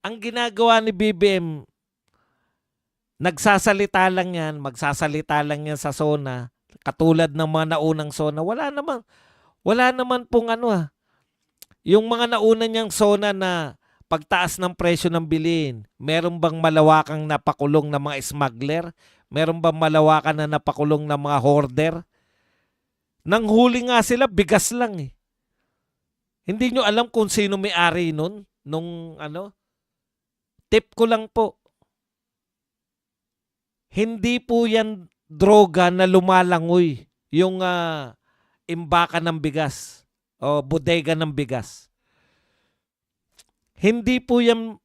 Ang ginagawa ni BBM, nagsasalita lang yan, magsasalita lang yan sa SONA, katulad ng mga naunang SONA. Wala naman pong yung mga nauna niyang SONA na pagtaas ng presyo ng bilhin, meron bang malawakang napakulong na mga smuggler? Meron bang malawakan na napakulong na mga hoarder? Nang huli nga sila, bigas lang eh. Hindi nyo alam kung sino may-ari nun? Tip ko lang po, hindi po yan droga na lumalangoy yung imbakan ng bigas o bodega ng bigas. Hindi po yan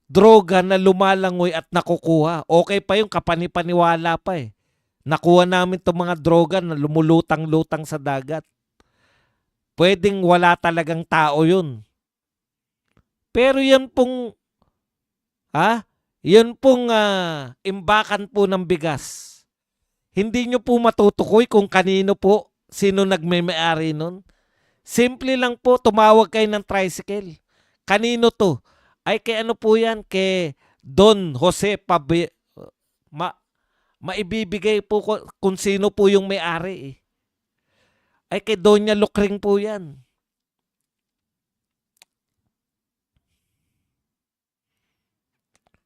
droga na lumalangoy at nakukuha. Okay pa yung kapanipaniwala pa eh. Nakuha namin itong mga droga na lumulutang-lutang sa dagat. Pwedeng wala talagang tao yun. Pero yan pong, yan pong imbakan po ng bigas. Hindi nyo po matutukoy kung kanino po, sino nagmay-ari nun. Simple lang po, tumawag kayo ng tricycle. Kanino to? Ay kay ano po yan? Kay Don Jose maibibigay po kung sino po yung may-ari eh. Ay kay Doña Lukring po yan.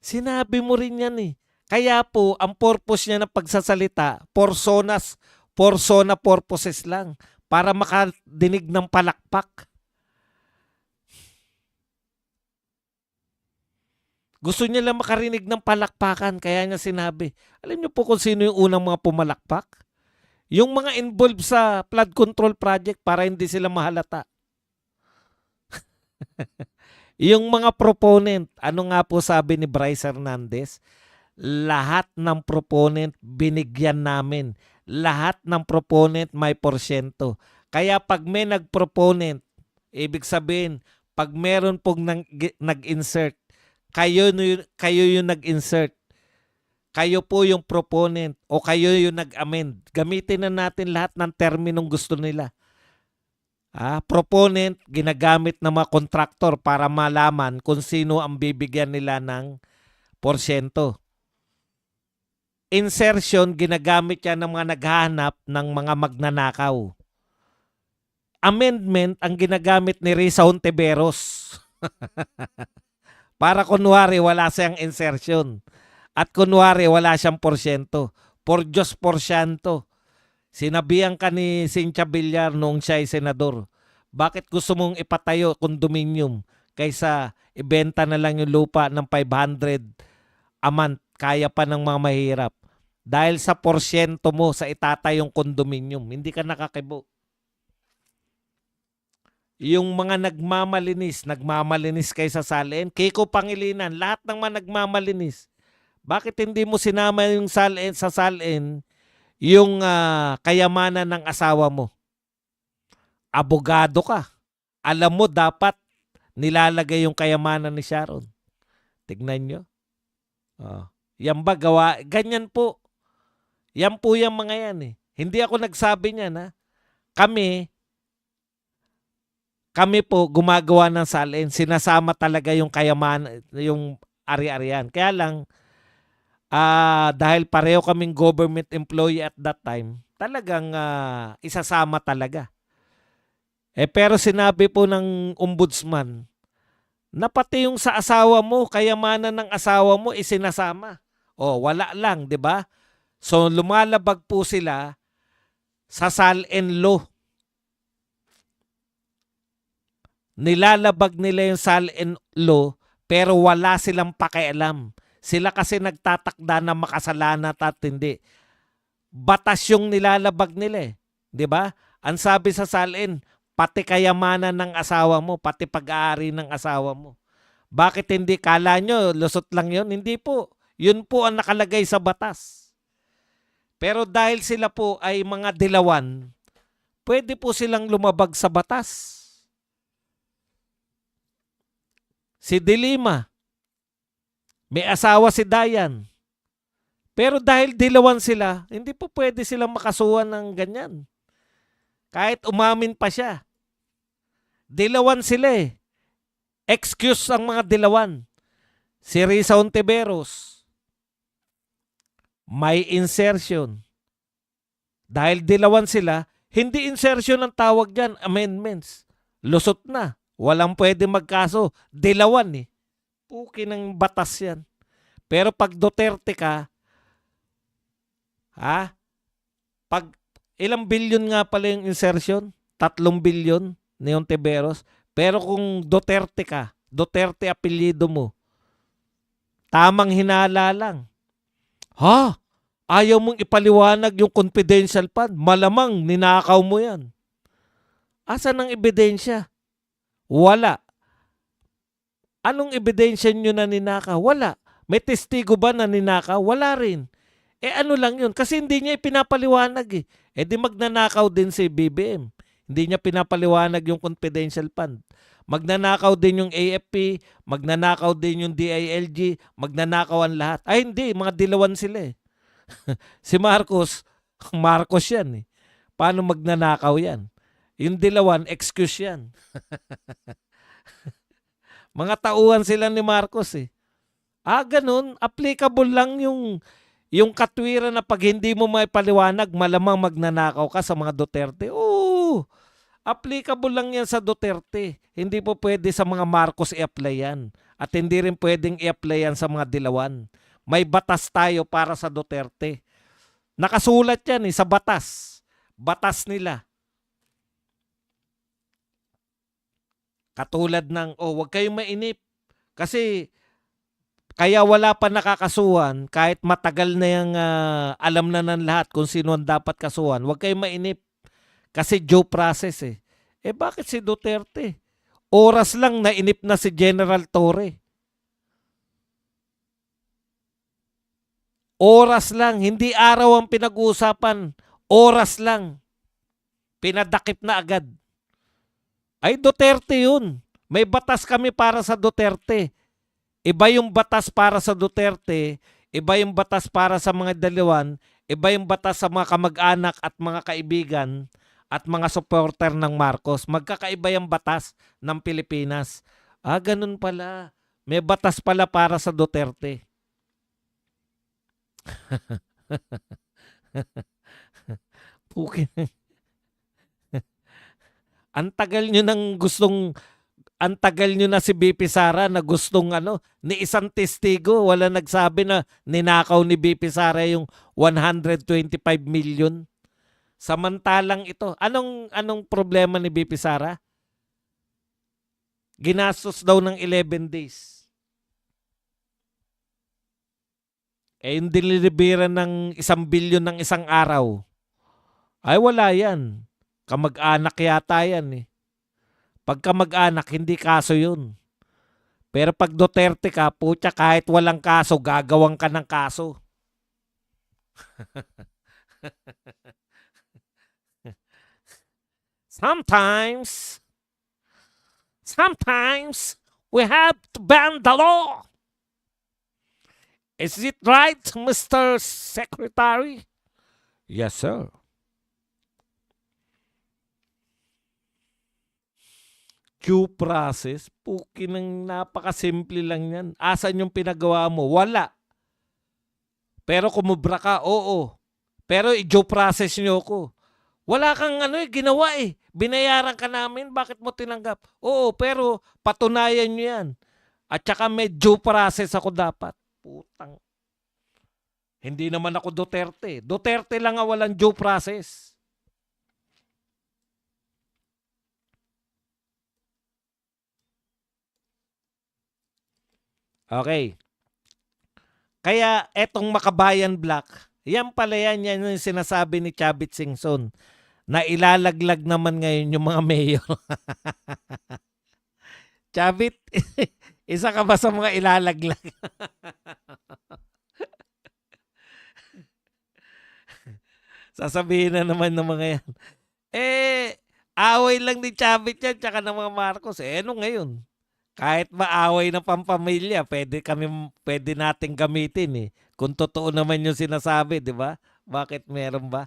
Sinabi mo rin yan eh. Kaya po, ang purpose niya ng pagsasalita, persona purposes lang. Para makadinig ng palakpak. Gusto niya lang makarinig ng palakpakan, kaya niya sinabi. Alam niyo po kung sino yung unang mga pumalakpak? Yung mga involved sa flood control project para hindi sila mahalata. Yung mga proponent, ano nga po sabi ni Bryce Hernandez? Lahat ng proponent binigyan namin. Lahat ng proponent may porsyento. Kaya pag may nag-proponent, ibig sabihin, pag meron pong nag-insert, kayo yung nag-insert. Kayo po yung proponent o kayo yung nag-amend. Gamitin na natin lahat ng terminong gusto nila. Proponent, ginagamit ng mga kontraktor para malaman kung sino ang bibigyan nila ng porsyento. Insertion, ginagamit yan ng mga naghahanap ng mga magnanakaw. Amendment, ang ginagamit ni Risa Hontiveros. Para kunwari wala siyang insertion. At kunwari wala siyang porsyento. Por Diyos porsyento. Sinabihan ka ni Cynthia Villar noong siya ay senador. Bakit gusto mong ipatayo condominium kaysa ibenta na lang yung lupa ng 500 a month, kaya pa ng mga mahirap? Dahil sa porsyento mo sa itatayong condominium, hindi ka nakakibo. Yung mga nagmamalinis kayo sa salin, Kiko Pangilinan, lahat ng mga nagmamalinis. Bakit hindi mo sinama yung sa salin yung kayamanan ng asawa mo? Abogado ka. Alam mo dapat nilalagay yung kayamanan ni Sharon. Tignan nyo. Yan ba gawa? Ganyan po. Yan po yung mga yan eh. Hindi ako nagsabi niyan ha. Kami po gumagawa ng salin. Sinasama talaga yung kayamanan, yung ari-arian. Kaya lang, dahil pareho kaming government employee at that time, talagang isasama talaga. Pero sinabi po ng ombudsman na pati yung sa asawa mo, kayamanan ng asawa mo, isinasama. Wala lang, di ba? So, lumalabag po sila sa SALN law. Nilalabag nila yung SALN law, pero wala silang pakialam. Sila kasi nagtatakda na makasalanan at hindi. Batas yung nilalabag nila eh. Di ba? Ang sabi sa SALN, pati kayamanan ng asawa mo, pati pag-aari ng asawa mo. Bakit hindi? Kala nyo, lusot lang yun? Hindi po. Yun po ang nakalagay sa batas. Pero dahil sila po ay mga dilawan, pwede po silang lumabag sa batas. Si Dilima, may asawa si Dayan. Pero dahil dilawan sila, hindi po pwede silang makasuhan ng ganyan. Kahit umamin pa siya. Dilawan sila eh. excuse ang mga dilawan. Si Risa Ontiveros, may insertion. Dahil dilawan sila, hindi insertion ang tawag dyan, amendments. Lusot na. Walang pwede magkaso. Dilawan eh. Puki ng batas yan. Pero pag Duterte ka, pag ilang bilyon nga pala yung insertion? 3 bilyon ni Ontiveros. Pero kung Duterte ka, Duterte apelyido mo, tamang hinala lang. Ayaw mong ipaliwanag yung confidential fund. Malamang ninakaw mo yan. Asan ang ebidensya? Wala. Anong ebidensya nyo na ninakaw? Wala. May testigo ba na ninakaw? Wala rin. Ano lang yun? Kasi hindi niya ipinapaliwanag eh. Di magnanakaw din si BBM. Hindi niya pinapaliwanag yung confidential fund. Magnanakaw din yung AFP, magnanakaw din yung DILG, magnanakaw ang lahat. Hindi. Mga dilawan sila eh. Si Marcos yan eh. Paano magnanakaw yan? Yung dilawan, excuse yan. Mga tauhan sila ni Marcos eh. Ganun. Applicable lang yung katwiran na pag hindi mo may paliwanag, malamang magnanakaw ka sa mga Duterte. Oo. Applicable lang yan sa Duterte. Hindi po pwede sa mga Marcos i-apply yan. At hindi rin pwedeng i-apply yan sa mga dilawan. May batas tayo para sa Duterte. Nakasulat yan sa batas. Batas nila. Katulad ng, wag kayong mainip. Kasi, kaya wala pa nakakasuhan, kahit matagal na yung alam na ng lahat kung sino ang dapat kasuhan, wag kayong mainip. Kasi due process eh. Bakit si Duterte? Oras lang nainip na si General Torre. Oras lang, hindi araw ang pinag-uusapan. Oras lang. Pinadakip na agad. Duterte yun. May batas kami para sa Duterte. Iba yung batas para sa Duterte, iba yung batas para sa mga dilawan, iba yung batas sa mga kamag-anak at mga kaibigan at mga supporter ng Marcos. Magkakaiba yung batas ng Pilipinas. Ganun pala. May batas pala para sa Duterte. Pukin. Ang tagal nyo na si BP Sara na gustong ni isang testigo, wala nagsabi na ninakaw ni BP Sara yung 125 million. Samantalang ito, anong problema ni BP Sara? Ginastos daw ng 11 days. Yung diniliberan ng 1 bilyon ng isang araw. Wala yan. Kamag-anak yata yan eh. Pag kamag-anak, hindi kaso yun. Pero pag Duterte ka, putya, kahit walang kaso, gagawang ka ng kaso. Sometimes, we have to bend the law. Is it right, Mr. Secretary? Yes, sir. Due process, puki ng napakasimple lang yan. Asan yung pinagawa mo? Wala. Pero kumubra ka, oo. Pero i-due process nyo ko. Wala kang ginawa eh. Binayaran ka namin, bakit mo tinanggap? Oo, pero patunayan nyo yan. At saka may due process ako dapat. Putang. Hindi naman ako Duterte. Duterte lang ang walang due process. Okay. Kaya etong Makabayan Black, yan pala yan yung sinasabi ni Chavit Singson na ilalaglag naman ngayon yung mga mayor. Chavit, isa ka ba sa mga ilalaglag? Sasabihin na naman ng mga yan. Away lang ni Chavit yan tsaka ng mga Marcos. Ano ngayon? Kahit maaway ng pampamilya, pwede nating gamitin eh. Kung totoo naman yung sinasabi, di ba? Bakit meron ba?